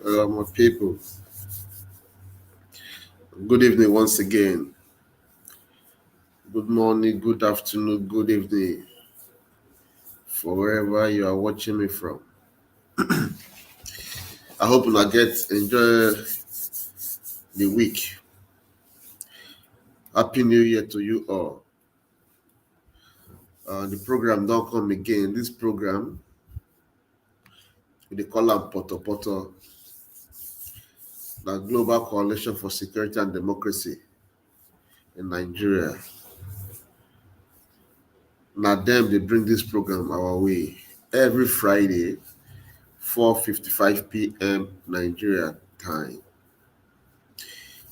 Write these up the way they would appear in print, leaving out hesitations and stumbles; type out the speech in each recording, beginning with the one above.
My people, good evening once again. Good morning, good afternoon, good evening, for wherever you are watching me from. I hope you enjoy the week. Happy New Year to you all. The program don't come again. This program, we call am Poto Poto, the Global Coalition for Security and Democracy in Nigeria. Now them they bring this program our way every Friday, 4:55 p.m. Nigeria time.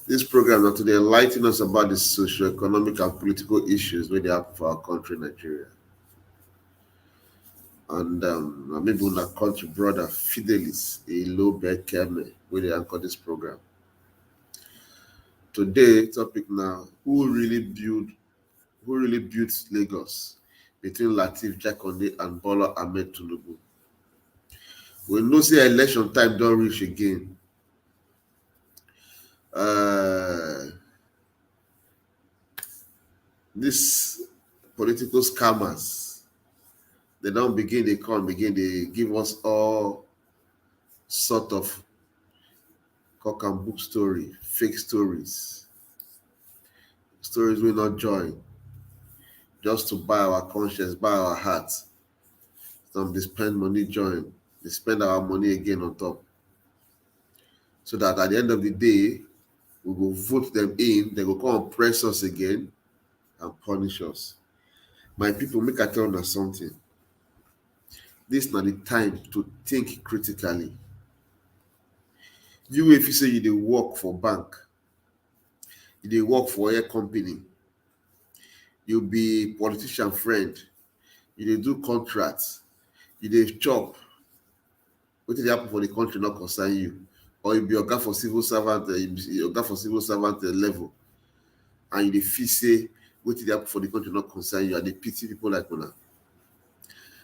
This program is to enlighten us about the socio-economic and political issues where they have for our country, Nigeria. And maybe our country brother Fidelis, a low bed Keme, where they anchor this program. Today, topic now, who really built Lagos between Lateef, Jakande and Bola Ahmed Tinubu. We know say election time don't reach again. This political scammers, they don't begin, they give us all sort of cock and book story, fake stories we not join, just to buy our conscience, buy our hearts. Some they spend money join, they spend our money again on top. So that at the end of the day, we will vote them in, they will come and press us again and punish us. My people, make I tell you something. This is not the time to think critically. You, if you say you dey work for bank, you dey work for a company, you be politician friend, you dey do contracts, you dey chop, wetin dey happen for the country not concern you, or you be oga for civil servant, level, and you dey feel say wetin dey happen for the country not concern you, and dey pity people like una.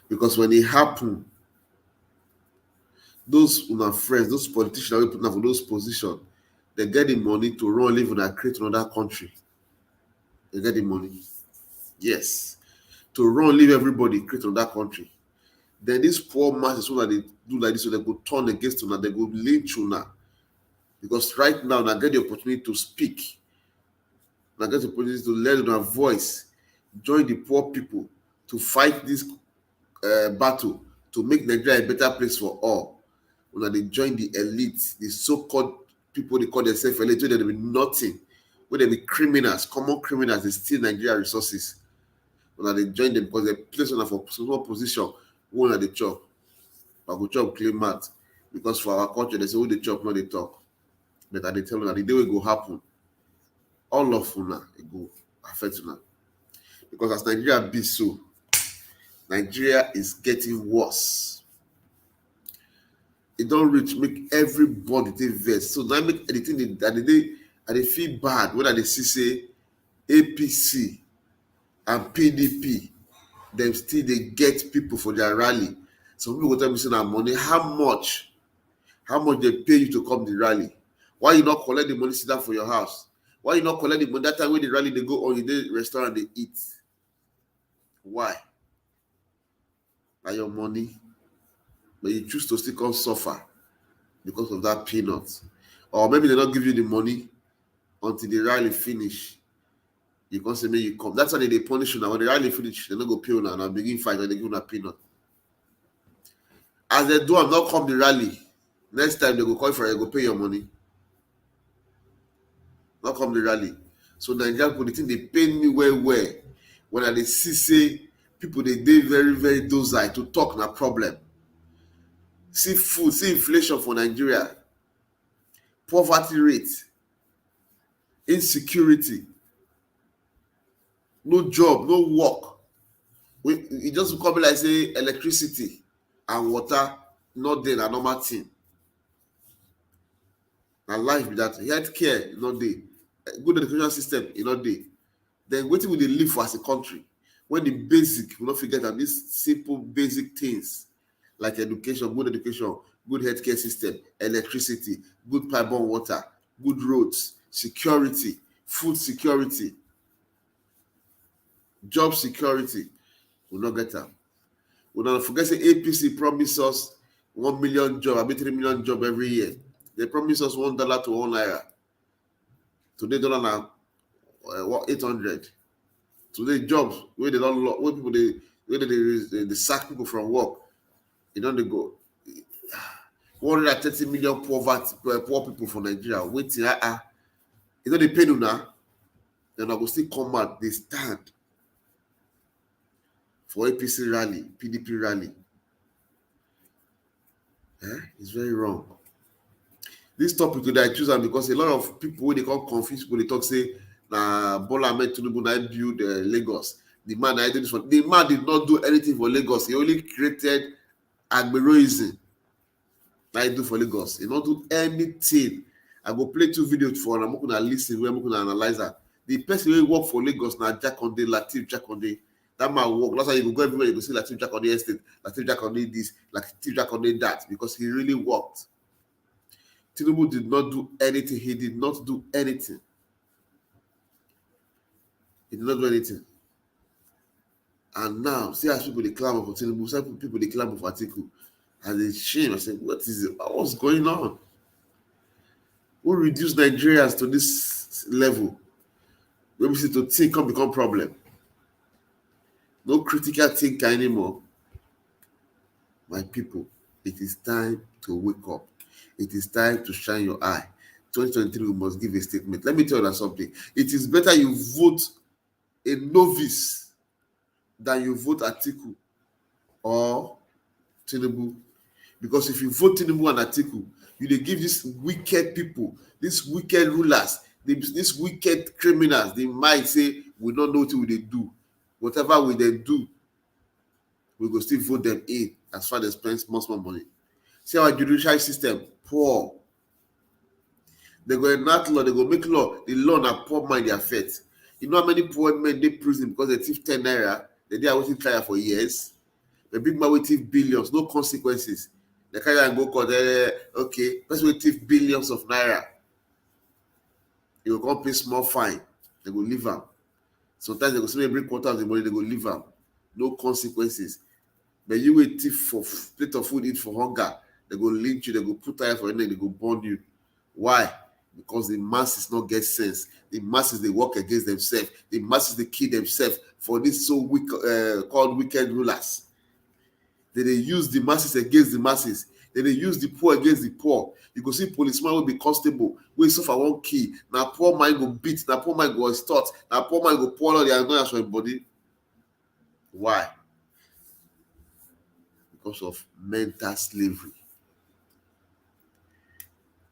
Because when e happen, those una friends, those politicians wey put una for those positions, they get the money to run live una create another country. They get the money. Yes. To run leave everybody, create another country. Then these poor masses, when they do like this, so they go turn against una, they go lynch una. Because right now, I get the opportunity to speak. I get the opportunity to lend una voice, join the poor people to fight this battle to make Nigeria a better place for all. When they join the elite, the so-called people they call themselves elite, where they be nothing, where they be criminals, common criminals, they steal Nigeria resources. When they join them because they place on for small position, one at the chop. But go chop clean mat. Because for our culture, they say who they chop, not they talk. But I they tell you the day will go happen. All of una it go affect una. Because as Nigeria be so, Nigeria is getting worse. It don't reach make everybody take vex. So now make anything that they feel bad when they see say APC and PDP, them still they get people for their rally. Some people go tell me say na money. How much they pay you to come the rally? Why you not collect the money, sit down for your house? Why you not collect the money that time when the rally they go on in the restaurant they eat? Why? By your money, but you choose to still come suffer because of that peanut. Or maybe they don't give you the money until the rally finish. You can say maybe you come. That's why they punish you now. When the rally finish, they don't go pay you now and begin fight when they give you a peanut. As they do and not come the rally, next time they go call for you, go pay your money. Not come the rally. So Nigerian people, the thing they pain me well when they see say people they very, very docile to talk na problem. See food, see inflation for Nigeria, poverty rate, insecurity, no job, no work. It just come like say electricity and water not there, na normal thing. Na life be that. Healthcare not there. Good education system not there. Then wetin we dey live for as a country when the basic we no fit get am, these simple basic things like education, good good healthcare system, electricity, good pipe-borne water, good roads, security, food security, job security. We not get am. We don't forget say APC promise us 1 million job, I mean 3 million job every year. They promise us $1 to $1. Today dollar now 800. Today jobs where they don't where people they sack people from work. You know they go 130 million poor people for Nigeria waiting. You know they pay you now. Then I will still come out. They stand for APC rally, PDP rally. It's very wrong. This topic today I choose am because a lot of people wey dey come confuse people dey talk say na Bola Ahmed Tinubu na build Lagos. The man na do this one. The man did not do anything for Lagos. He only created agberoism. Na he do for Lagos. He not do anything. I go play 2 videos for una make una lis ten well, make una analyze am. The person wey work for Lagos na Jakande, Lateef Jakande. That man work. Last time you go go everywhere, you go see Lateef Jakande estate, Lateef Jakande this, Lateef Jakande that, because he really worked. Tinubu did not do anything. He did not do anything. He did not do anything. And now, see as people dey clamor for Tinubu, some people dey clamor for Atiku. And it's shame. I said, what is it? What's going on? Who reduce Nigerians to this level? When we see to think can become problem. No critical thinker anymore. My people, it is time to wake up. It is time to shine your eye. 2023, we must give a statement. Let me tell you something. It is better you vote a novice than you vote Atiku or Tinubu. Because if you vote Tinubu and Atiku, you dey give these wicked people, these wicked rulers, these wicked criminals, they might say, we don't know what we dey do. Whatever we dey do, we go still vote them in as far as spend small money. See our judicial system, poor. They go enact law, they go make law. The law na poor mind dey affect. You know how many poor men dey prison because they thief 10 naira, they dey waiting trial for years. The big man wey thief billions, no consequences. They carry am go court. Okay, person wey thief billions of naira, they go come pay small fine. They go leave am. Sometimes they go say bring quarter of the money, they go leave am. No consequences. But you will thief for plate of food, eat for hunger. They go lynch you, they go put tire for your neck, they go burn you. Why? Because the masses not get sense. The masses they work against themselves. The masses they kill themselves for this so weak called wicked rulers. They use the masses against the masses. They use the poor against the poor. You go see policeman will be constable. We suffer one key. Now poor man go beat. Now poor man go extort. Now poor man go pour out the annoyance for his body. Why? Because of mental slavery.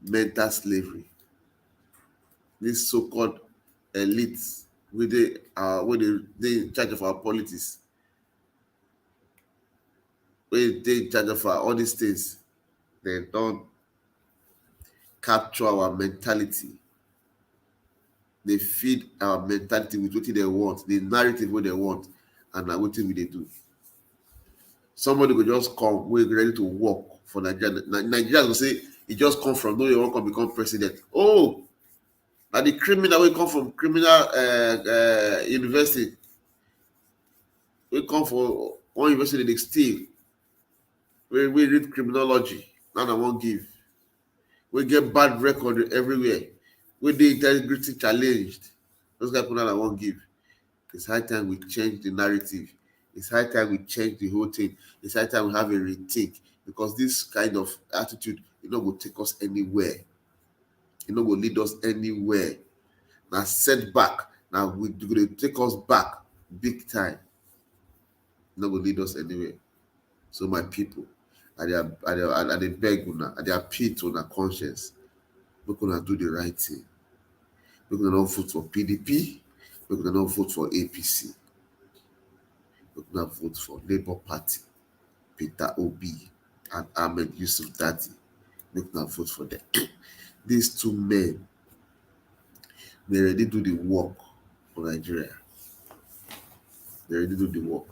Mental slavery. These so-called elites, where they in charge of our politics, where they in charge of all these things, they don't capture our mentality. They feed our mentality with what they want, the narrative what they want, and what we they do. Somebody will just come, we're ready to work for Nigeria. Nigeria will say, it just come from nowhere, one can become president. Oh, and the criminal will come from criminal university. We come for one university, they steal. We read criminology. Now I won't give. We get bad record everywhere. We the integrity challenged. Those guys now I won't give. It's high time we change the narrative. It's high time we change the whole thing. It's high time we have a rethink, because this kind of attitude, will take us anywhere. It will lead us anywhere. Now setback. Now we're going to take us back big time. It will lead us anywhere. So my people, I beg una, I appeal to una conscience. We're gonna do the right thing. We're gonna not vote for PDP. We're gonna not vote for APC. We're gonna vote for Labour Party, Peter Obi, and Ahmed Yusuf Dadi. We're gonna vote for them. These two men, they already do the work for Nigeria. They already do the work.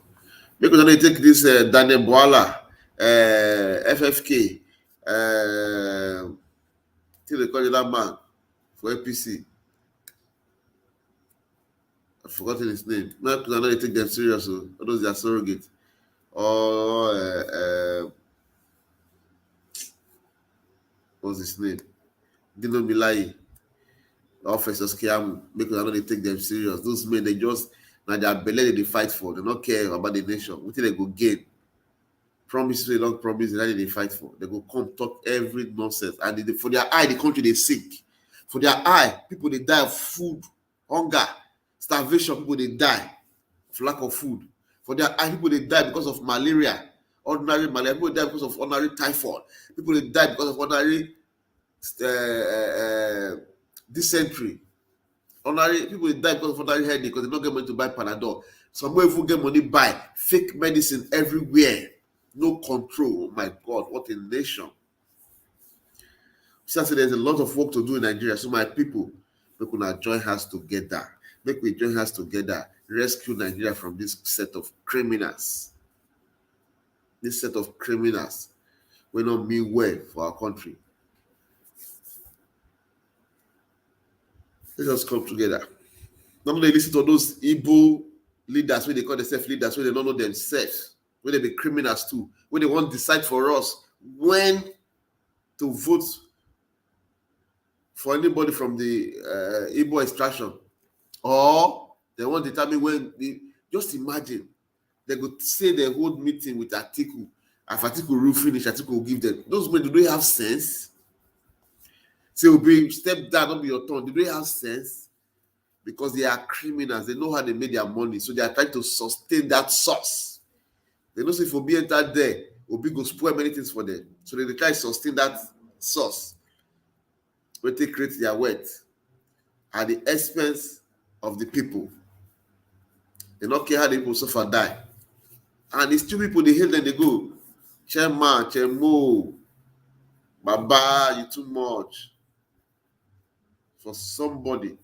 We're gonna take this Daniel Bola, FFK, Till they call that man for APC. I've forgotten his name. Not because I know they take them serious, so those are surrogate. Or what's his name? Dino Milai, Officers Kiamu, because I know they take them serious. Those men, they just now their belly they fight for. They don't care about the nation. What they go gain? Promises they don't promise, that they fight for. They go come talk every nonsense. And for their eye, the country they sick. For their eye, people they die of food, hunger, starvation, people they die for lack of food. For their eye, people they die because of malaria, ordinary malaria. People die because of ordinary typhoid. People they die because of ordinary dysentery. Ordinary people they die because of ordinary headache because they don't get money to buy Panadol. Some people get money buy fake medicine everywhere. No control. Oh my God, what a nation. So there's a lot of work to do in Nigeria. So my people, we could join hands together. Make we join hands together. Rescue Nigeria from this set of criminals. This set of criminals will not mean well for our country. Let us come together. Normally, listen to those Igbo leaders, when they call themselves leaders, when they don't know themselves, when they be criminals too, when they want to decide for us when to vote for anybody from the Igbo extraction, or they want to determine when. Just imagine, they could say they hold meeting with Atiku. If Atiku will finish, Atiku will give them. Those men, do they have sense? Say, Obi, step down, don't be your turn. Do they have sense? Because they are criminals. They know how they made their money. So they are trying to sustain that source. They know if Obi entered there, Obi go spoil many things for them. So they try to sustain that source. When they create their wealth at the expense of the people. They don't care how the people suffer die. And these two people, they hate them, they go, Chairman, Chemo, Baba, you too much. For somebody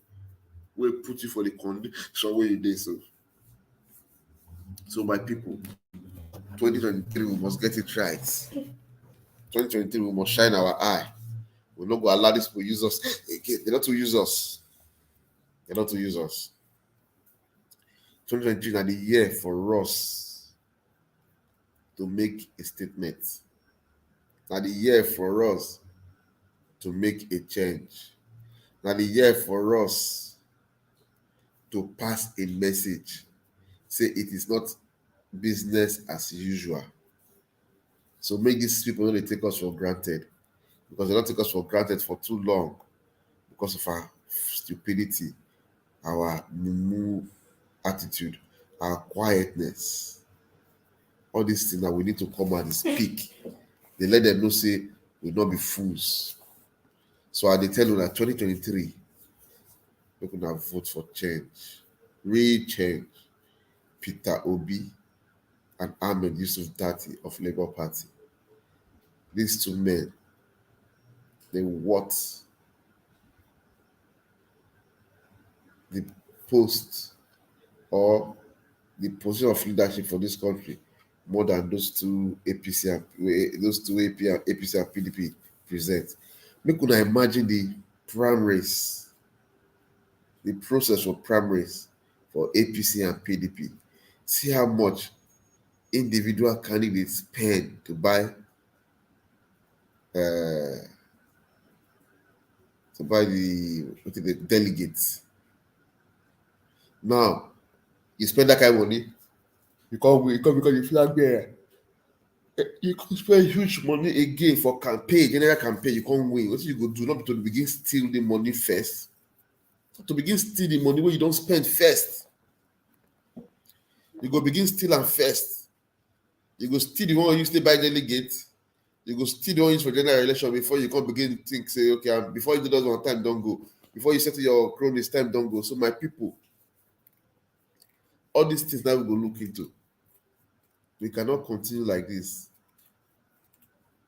will put you for the condition where you did so. So my people, 2023, we must get it right. 2023, we must shine our eye. We're not going to allow these people use us again. They're not to use us. They're not to use us. 2023 is the year for us to make a statement. Now the year for us to make a change. Now the year for us to pass a message. Say it is not business as usual. So make these people only take us for granted. Because they don't take us for granted for too long. Because of our stupidity, our mumu attitude, our quietness. All these things that we need to come and speak. They let them know, say, we'll not be fools. So I tell you that 2023, we're going to vote for change. Real change. Peter Obi and Ahmed Yusuf Dati of Labour Party. These two men, they want the post or the position of leadership for this country more than those two APC and PDP present. Make una imagine the primaries, the process for primaries for APC and PDP. See how much individual candidates spend to buy the delegates. Now, you spend that kind of money, you can't because you flag bearer. You can spend huge money again for campaign, general campaign, you can't win. What you go do? Not to begin steal the money first. To begin steal the money where you don't spend first. You go begin steal and first. You go steal the one you stay by delegate. You go steal the one use for general election before you can begin to think, say, okay, before you do that one time, don't go. Before you settle your cronies, time don't go. So my people, all these things that we go look into. We cannot continue like this.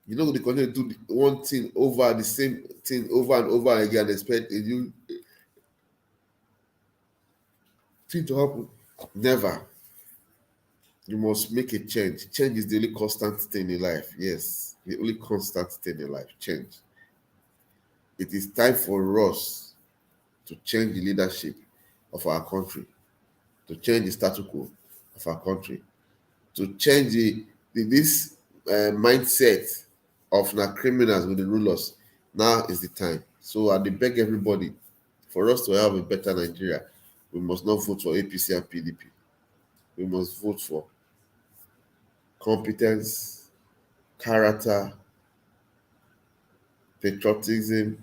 You know, we continue to do one thing over the same thing over and over again and expect a new thing to happen. Never. You must make a change. Change is the only constant thing in life. Yes. The only constant thing in life, change. It is time for us to change the leadership of our country, to change the status quo of our country, to change this mindset of now criminals with the rulers. Now is the time. So I beg everybody, for us to have a better Nigeria, we must not vote for APC and PDP. We must vote for competence, character, patriotism,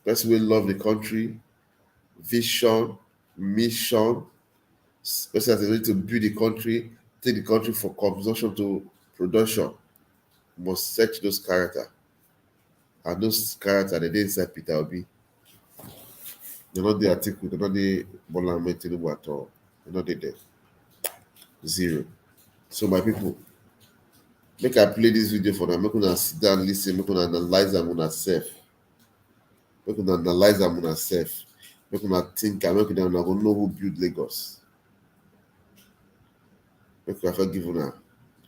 person will love the country, vision, mission, person that is ready to build the country, take the country from consumption to production. We must search those characters. And those characters, they dey inside Peter Obi. They're not the article, they're not the Bola Tinubu at all. They're not there. Zero. So my people, make I play this video for them. Make una sit down, listen, make una analyze them on herself. Make una analyze them on herself. Make una think and make una go know who build Lagos. Make una forgive una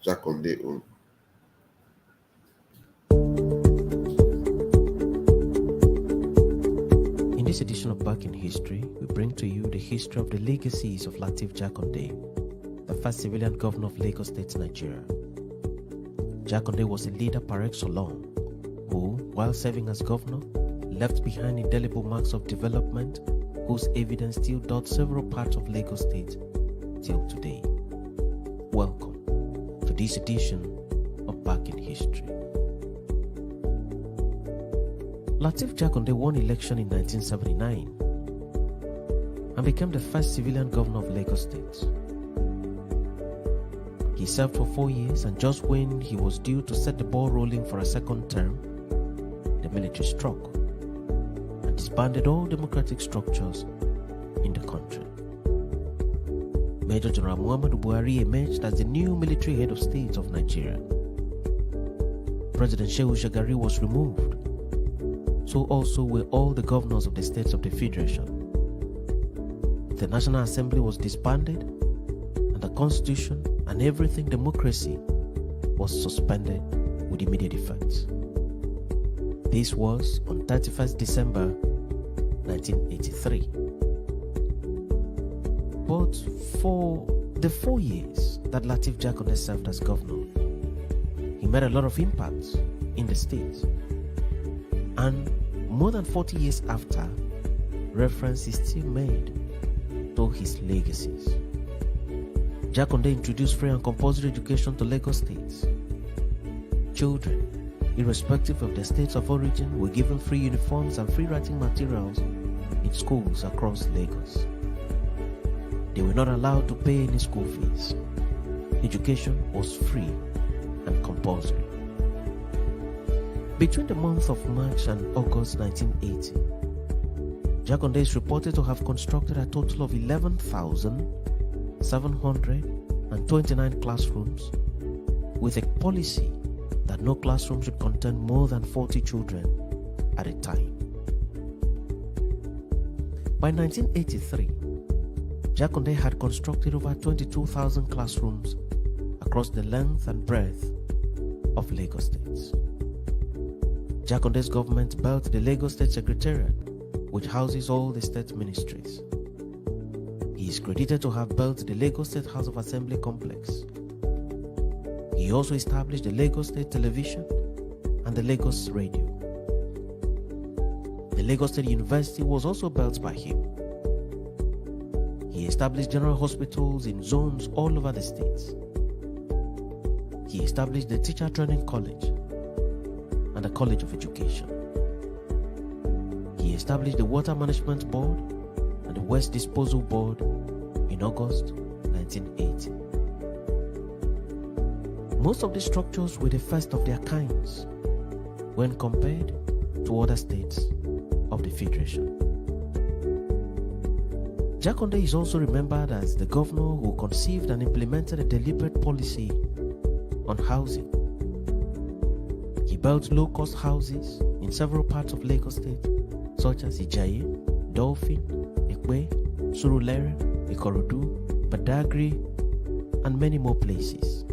Jakande own. In this edition of Back in History, we bring to you the history of the legacies of Lateef Jakande, the first civilian governor of Lagos State, Nigeria. Jakande was a leader par excellence who, while serving as governor, left behind indelible marks of development whose evidence still dots several parts of Lagos State till today. Welcome to this edition of Back in History. Lateef Jakande won election in 1979 and became the first civilian governor of Lagos State. He served for 4 years, and just when he was due to set the ball rolling for a second term, the military struck and disbanded all democratic structures in the country. Major General Muhammadu Buhari emerged as the new military head of state of Nigeria. President Shehu Shagari was removed. So also were all the governors of the states of the Federation. The National Assembly was disbanded, and the Constitution and everything democracy was suspended with immediate effect. This was on 31st December 1983. But for the 4 years that Lateef Jakande served as governor, he made a lot of impacts in the state. And more than 40 years after, reference is still made to his legacies. Jakande introduced free and compulsory education to Lagos State. Children, irrespective of their states of origin, were given free uniforms and free writing materials in schools across Lagos. They were not allowed to pay any school fees. Education was free and compulsory. Between the months of March and August 1980, Jakande is reported to have constructed a total of 11,729 classrooms, with a policy that no classroom should contain more than 40 children at a time. By 1983, Jakande had constructed over 22,000 classrooms across the length and breadth of Lagos State. Jakande's government built the Lagos State Secretariat, which houses all the state ministries. He is credited to have built the Lagos State House of Assembly complex. He also established the Lagos State Television and the Lagos Radio. The Lagos State University was also built by him. He established general hospitals in zones all over the states. He established the Teacher Training College and the College of Education. He established the Water Management Board and the Waste Disposal Board in August 1980. Most of these structures were the first of their kinds when compared to other states of the Federation. Jakande is also remembered as the governor who conceived and implemented a deliberate policy on housing. He built low-cost houses in several parts of Lagos State, such as Ijaye, Dolphin, Ekwe, Surulere, Ikorodu, Badagry, and many more places.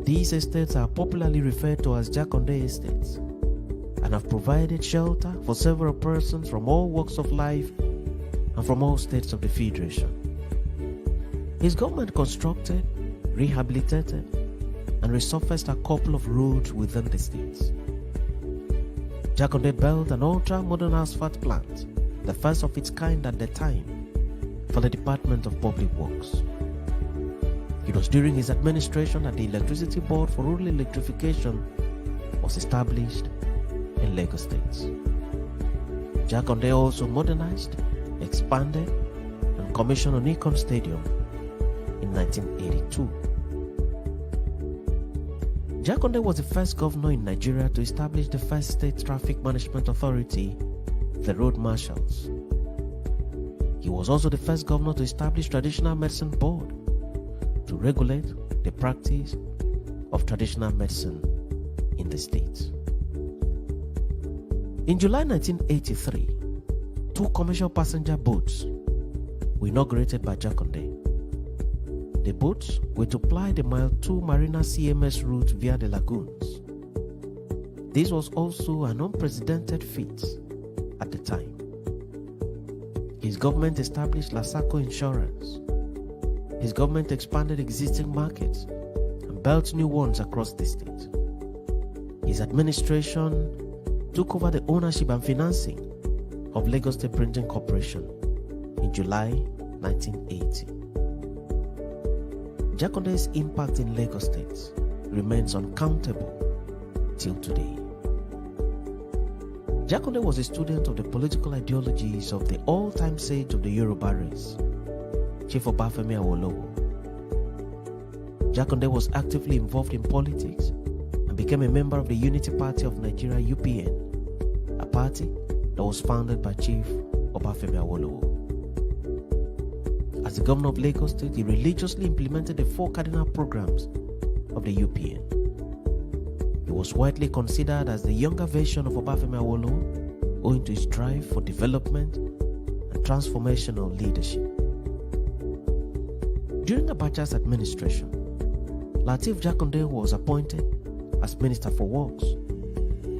These estates are popularly referred to as Jakande estates and have provided shelter for several persons from all walks of life and from all states of the Federation. His government constructed, rehabilitated, and resurfaced a couple of roads within the states. Jakande built an ultra-modern asphalt plant, the first of its kind at the time, for the Department of Public Works. It was during his administration that the Electricity Board for Rural Electrification was established in Lagos State. Jakande also modernized, expanded, and commissioned Onikom Stadium in 1982. Jakande was the first governor in Nigeria to establish the first state traffic management authority, the Road Marshals. He was also the first governor to establish Traditional Medicine Board to regulate the practice of traditional medicine in the state. In July 1983, 2 commercial passenger boats were inaugurated by Jakande. The boats were to ply the Mile 2 Marina CMS route via the lagoons. This was also an unprecedented feat at the time. His government established Lasaco Insurance. His government expanded existing markets and built new ones across the state. His administration took over the ownership and financing of Lagos State Printing Corporation in July 1980. Jakande's impact in Lagos State remains uncountable till today. Jakande was a student of the political ideologies of the all-time sage of the Yoruba race, Chief Obafemi Awolowo. Jakande was actively involved in politics and became a member of the Unity Party of Nigeria (UPN), a party that was founded by Chief Obafemi Awolowo. As the governor of Lagos State, he religiously implemented the 4 cardinal programs of the UPN. He was widely considered as the younger version of Obafemi Awolowo, owing to his drive for development and transformational leadership. During Abacha's administration, Lateef Jakande was appointed as Minister for Works,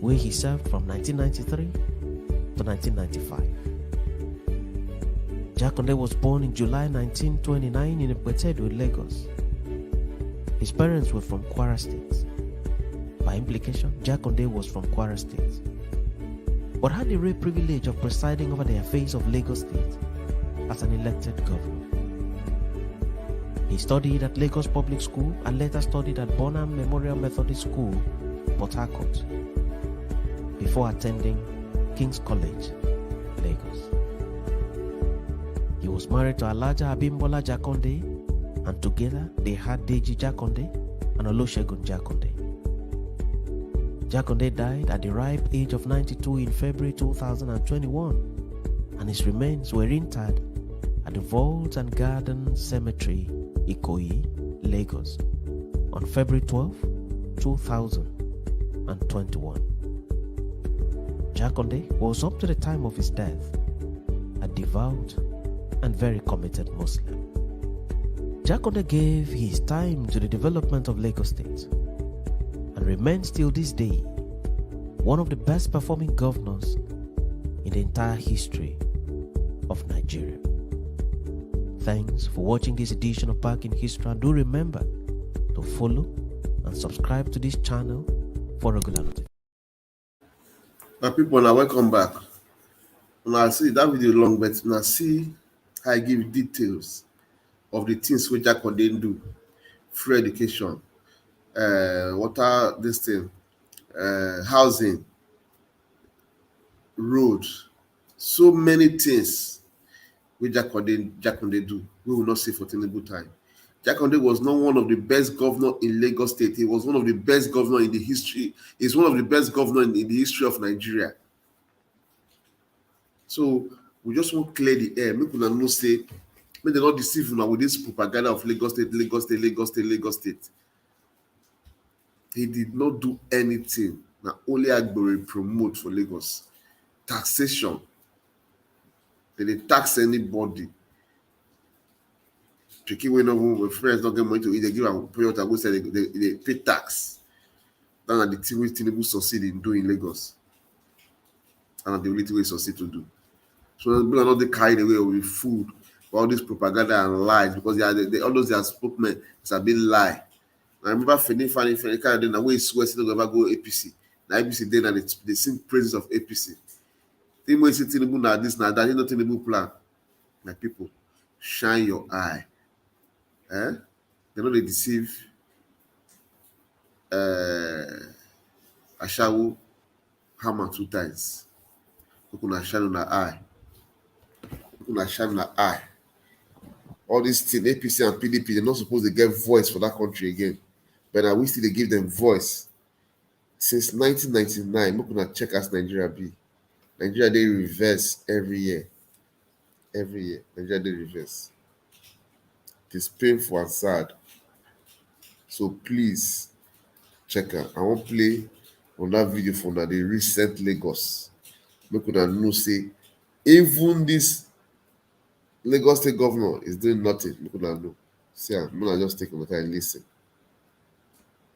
where he served from 1993 to 1995. Jakande was born in July 1929 in Ekwetedo, Lagos. His parents were from Kwara State. By implication, Jakande was from Kwara State, but had the rare privilege of presiding over the affairs of Lagos State as an elected governor. He studied at Lagos Public School and later studied at Bonham Memorial Methodist School, Port Harcourt, before attending King's College, Lagos. He was married to Alaja Abimbola Jakande, and together they had Deji Jakande and Olusegun Jakande. Jakande died at the ripe age of 92 in February 2021, and his remains were interred at the Vault and Garden Cemetery, Ikoyi, Lagos, on February 12, 2021. Jakande was, up to the time of his death, a devout and very committed Muslim. Jakande gave his time to the development of Lagos State and remains till this day one of the best performing governors in the entire history of Nigeria. Thanks for watching this edition of Back in History, and do remember to follow and subscribe to this channel for regular notifications. My people, now welcome back. Now see that video long, but now see how I give details of the things which Jakande do: free education, water, this thing, housing, road, so many things which Jakande do. We will not say for Tinubu time. Jakande was not one of the best governors in Lagos State. He was one of the best governors in the history. He's one of the best governors in the history of Nigeria. So we just want to clear the air. Make una know say, make they not deceive una with this propaganda of Lagos State, Lagos State, Lagos State, Lagos State. He did not do anything. Now only Agbori promote for Lagos. Taxation. They tax anybody. Pikin wey no when friends don't get money to eat, they give am pay water, go say they pay tax. That's na the thing wey Tinubu succeed in doing in Lagos. And na the only thing wey succeed to do. So people are not they carried away with food, all this propaganda and lies because all those their spokesmen is a bit lie. I remember Feni kind of day na wey he swear say no go ever go APC. Na APC dey na they sing praises of APC. Thing wey say Tinubu na this na that, you know Tinubu plan. My people, shine your eye. Eh? They know they deceive Ashawo hammer 2 times. Look on shine on the eye. Look on shine on the eye. All these things, APC and PDP, they're not supposed to get voice for that country again. But now we still they give them voice. Since 1999, look on check as Nigeria be. Nigeria they reverse every year. Every year, Nigeria they reverse. It is painful and sad. So please check out. I won't play on that video for now. The recent Lagos. Make una know say even this Lagos State governor is doing nothing. Make una know. See, I'm gonna just take my time and listen.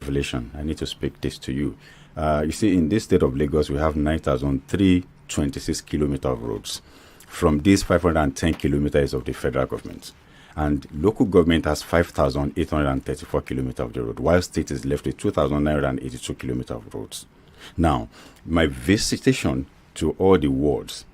Revelation. I need to speak this to you. You see, in this state of Lagos, we have 9,326 kilometers of roads. From these, 510 kilometers of the federal government. And local government has 5,834 kilometers of the road, while state is left with 2,982 kilometers of roads. Now, my visitation to all the wards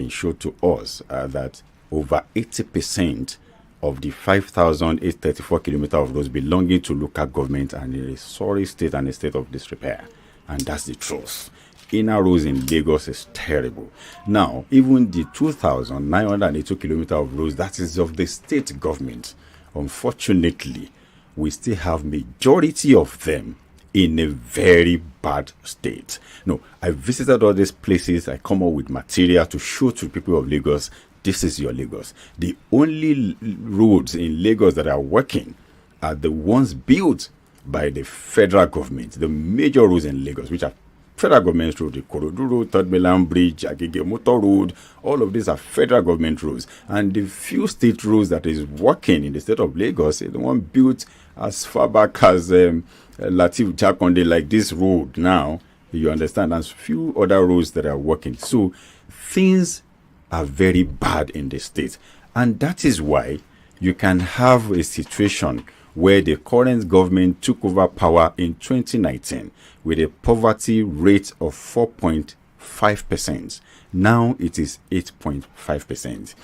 showed to us that over 80% of the 5,834 kilometers of roads belonging to local government and in a sorry state and a state of disrepair. And that's the truth. Inner roads in Lagos is terrible. Now, even the 2,982 kilometers of roads that is of the state government, unfortunately, we still have majority of them in a very bad state. No, I visited all these places. I come up with material to show to people of Lagos, this is your Lagos. The only roads in Lagos that are working are the ones built by the federal government. The major roads in Lagos, which are federal government road, the Korodu Road, Third Mainland Bridge, Agege Motor Road, all of these are federal government roads. And the few state roads that is working in the state of Lagos is the one built as far back as Lateef, Jakande, like this road now, you understand, and few other roads that are working. So things are very bad in the state. And that is why you can have a situation where the current government took over power in 2019 with a poverty rate of 4.5%. Now it is 8.5%.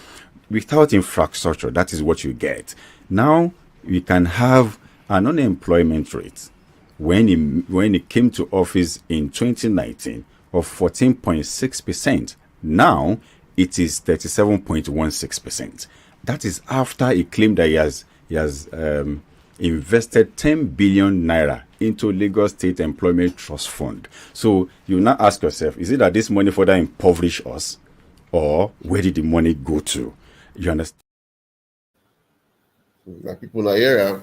Without infrastructure, that is what you get. Now we can have an unemployment rate when it came to office in 2019 of 14.6%. Now it is 37.16%. That is after he claimed that he has invested 10 billion naira into Lagos State Employment Trust Fund. So you now ask yourself, is it that this money further impoverish us, or where did the money go to? You understand? Like people Ayera,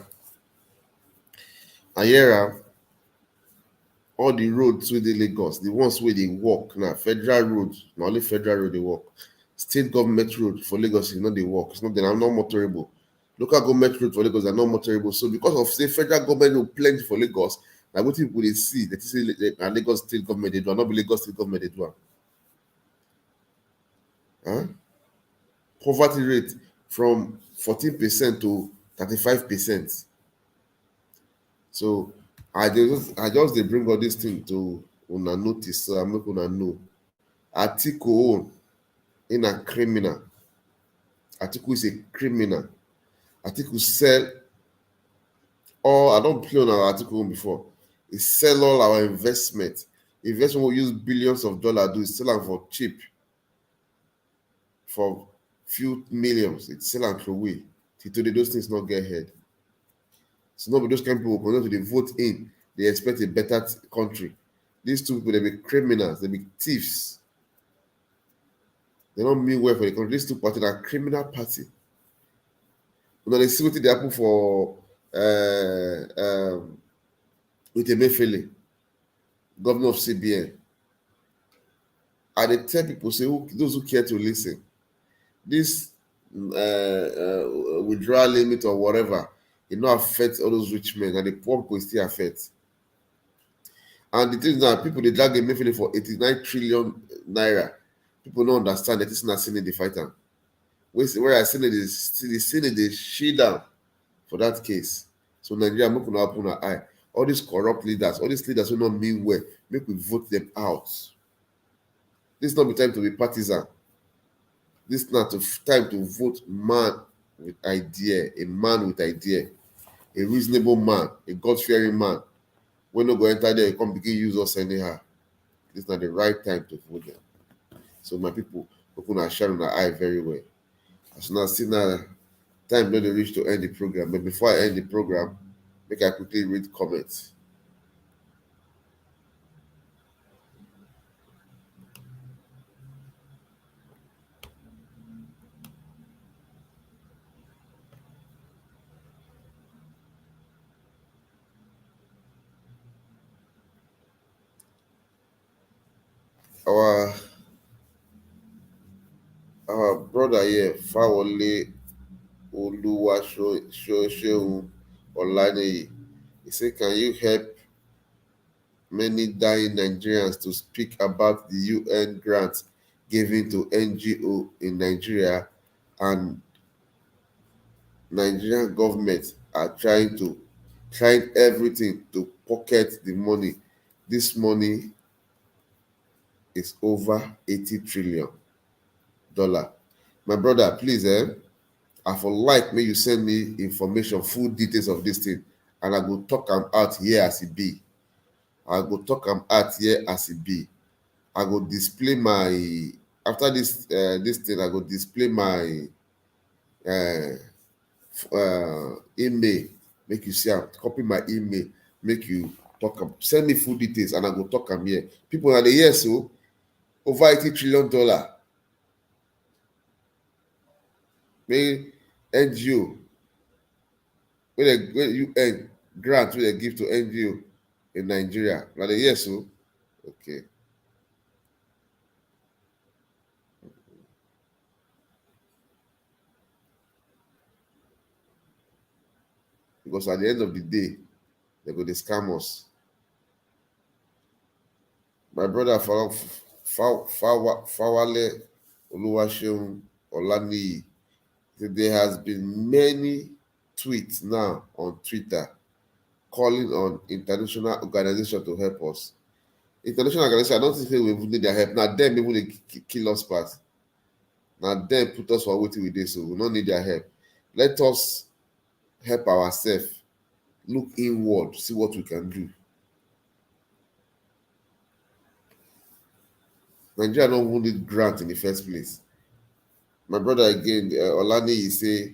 all the roads with the Lagos, the ones where they walk now, federal roads, not only federal road they walk. State government road for Lagos is not they walk. It's not they are not motorable. Local government road for Lagos are not motorable. So because of say federal government no plenty for Lagos, now what people they see that is Lagos state government they do, not be Lagos state government they do. Huh? Poverty rate from 14% to 35%. So I just they bring all this thing to una notice, so I'm not gonna know. Article in a criminal. Article is a criminal. Article sell all. I don't play on our article before. It sell all our investment. Investment will use billions of dollars. Do it sell them for cheap, for few millions. It's sell them away. Today those things not get ahead. So nobody those kind of people continue to they vote in. They expect a better country. These two people they be criminals. They be thieves. They don't mean well for the country. These two parties are criminal party. You know, they see what they happen for with Emefiele, governor of CBN. And they tell people, say those who care to listen, this withdrawal limit or whatever, it not affect all those rich men, and the poor people still affect. And the thing is now, people they drag Emefiele for 89 trillion naira. People don't understand that it's not seen the fighter. Where I seen it is seen it is she down for that case. So Nigeria, make una open our eye. All these corrupt leaders, all these leaders who not mean well, make we vote them out. This not be time to be partisan. This not time to vote man with idea, a man with idea, a reasonable man, a God-fearing man. When no go enter there, come begin use us anyhow. This not the right time to vote them. So my people, open our shine on our eye very well. As now see now time not reach to end the program. But before I end the program, make I quickly read comments. Our brother here, Fawole Oluwashoseun Olaniyi, he said, can you help many dying Nigerians to speak about the UN grants given to NGO in Nigeria, and Nigerian government are trying everything to pocket the money. This money is over 80 trillion dollar. My brother, please, I for like may you send me information, full details of this thing, and I go talk am out here as it be. I go talk am out here as it be. I go display my after this thing. I go display my uh, email. Make you see am. Copy my email. Make you talk am. Send me full details, and I go talk am here. People na the year so over 80 trillion dollar. May NGO when UN grant wey they give to NGO in Nigeria. Na the year so okay. Because at the end of the day, they go dey scam us. My brother Fawale Oluwaseun Olaniyi said there has been many tweets now on Twitter calling on international organizations to help us. International organizations, I don't think we even need their help. Now them even they kill us pass. Now them put us for waiting with this, so we don't need their help. Let us help ourselves. Look inward, see what we can do. Nigeria don't even need grant in the first place. My brother again, Olani, he say,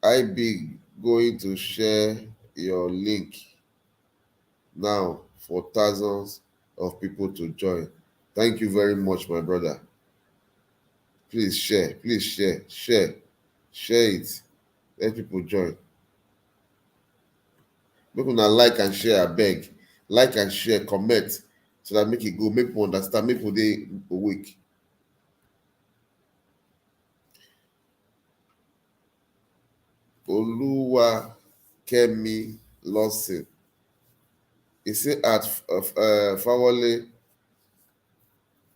I be going to share your link now for thousands of people to join. Thank you very much, my brother. Please share, share it. Let people join. Make una like and share, I beg. Like and share, comment, so that make it go, make people understand, make people dey awake. Oluwa Kemi Lawson. He said at Fawale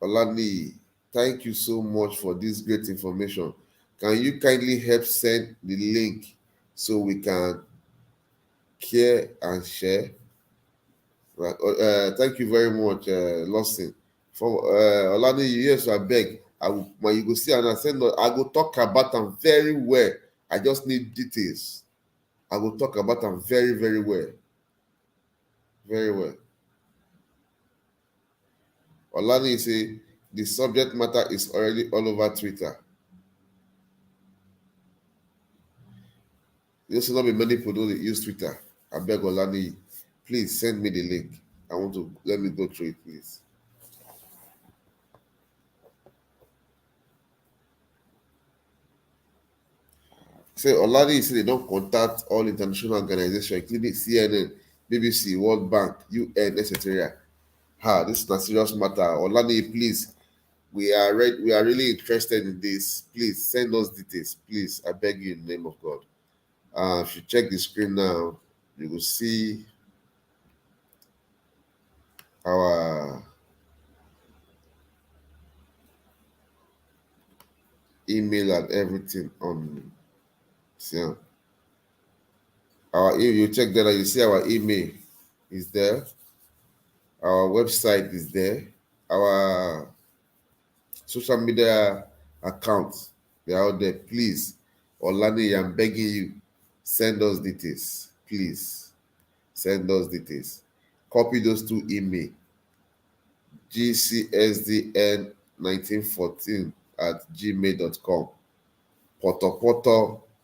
Olani, thank you so much for this great information. Can you kindly help send the link so we can care and share? Right. Thank you very much, Lawson. For Olani, yes, I beg. When you go see and I send, I go talk about them very well. I just need details. I will talk about them very, very well. Very well. Olani say the subject matter is already all over Twitter. There should not be many people who use Twitter. I beg Olani, please send me the link. I want to let me go through it, please. Say Olani say they don't contact all international organizations, including CNN, BBC, World Bank, UN, etc. This is a serious matter. Olani, please We are really interested in this. Please send us details. Please, I beg you in the name of God. If you check the screen now, you will see our email and everything on. See, if you check that, you see our email is there. Our website is there. Our social media accounts, they are out there. Please, Olani, I'm begging you, send us details. Please, send us details. Copy those two email, gcsdn1914 at gmail.com,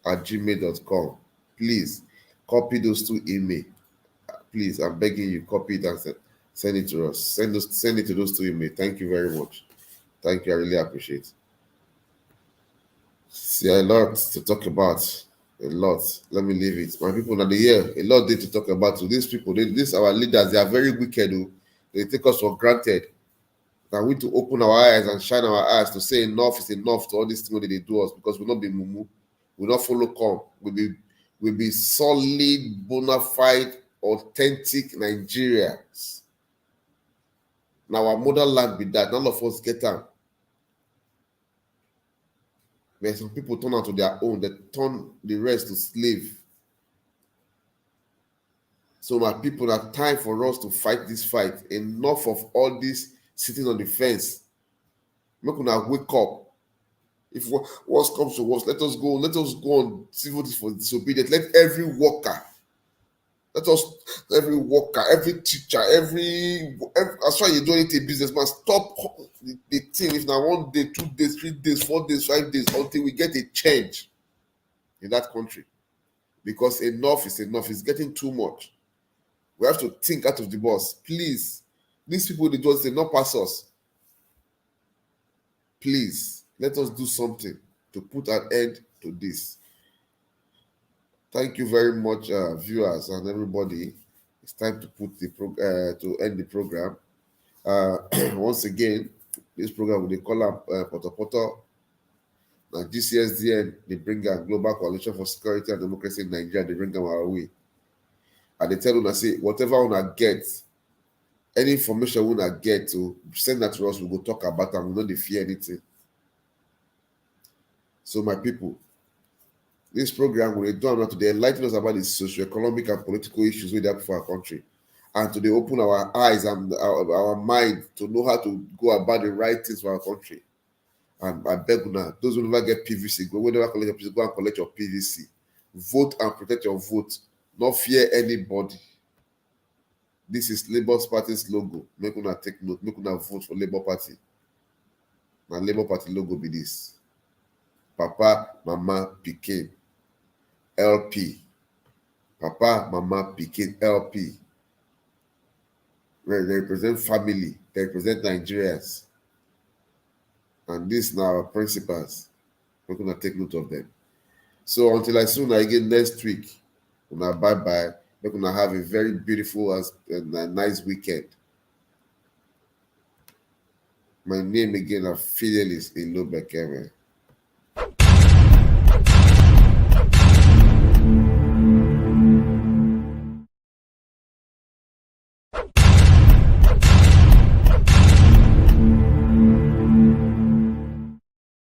at gmail.com. Please, copy those two email. Please, I'm begging you, copy it and send it to us. Send it to those two email. Thank you very much. Thank you. I really appreciate it. See, a lot to talk about. A lot. Let me leave it. My people, now the year, a lot to talk about. To these people, these our leaders, they are very wicked. Oh. They take us for granted. Now we need to open our eyes and shine our eyes to say enough is enough to all these things that they do us, because we'll not be mumu. We'll not follow come. We'll be solid, bona fide, authentic Nigerians. Now our motherland be that. None of us get them. Where some people turn out to their own, they turn the rest to slave. So my people, now time for us to fight this fight. Enough of all this sitting on the fence. Make una wake up. If worse comes to worse, let us go on civil for disobedience. Let every worker, every worker, every teacher, every as far as you don't need a businessman, stop the thing. If now 1 day, 2 days, 3 days, 4 days, 5 days, until we get a change in that country. Because enough is enough. It's getting too much. We have to think out of the box. Please, these people, they just say, not pass us. Please, let us do something to put an end to this. Thank you very much, viewers and everybody. It's time to put to end the program. Once again, this program will call up Poto. Now GCSDN, they bring a global coalition for security and democracy in Nigeria. They bring them our way, and they tell them, say whatever we get, any information we get, to send that to us. We will talk about them. We don't fear anything. So my people, this program will do now to enlighten us about the socio-economic and political issues we have for our country, and to open our eyes and our mind to know how to go about the right things for our country. And I beg you now, those who never get PVC, go whenever collect your PVC, go and collect your PVC. Vote and protect your vote. Not fear anybody. This is Labour Party's logo. Make una take note. Make una vote for Labour Party. My Labour Party logo be this: Papa, Mama, Pikin, LP. Papa, Mama, Pikin, LP. Where they represent family, they represent Nigerians. And these now our principles. We're going to take note of them. So until I see you again next week, bye-bye. We're going to have a very beautiful and nice weekend. My name again, Fidelis Ilobekeme.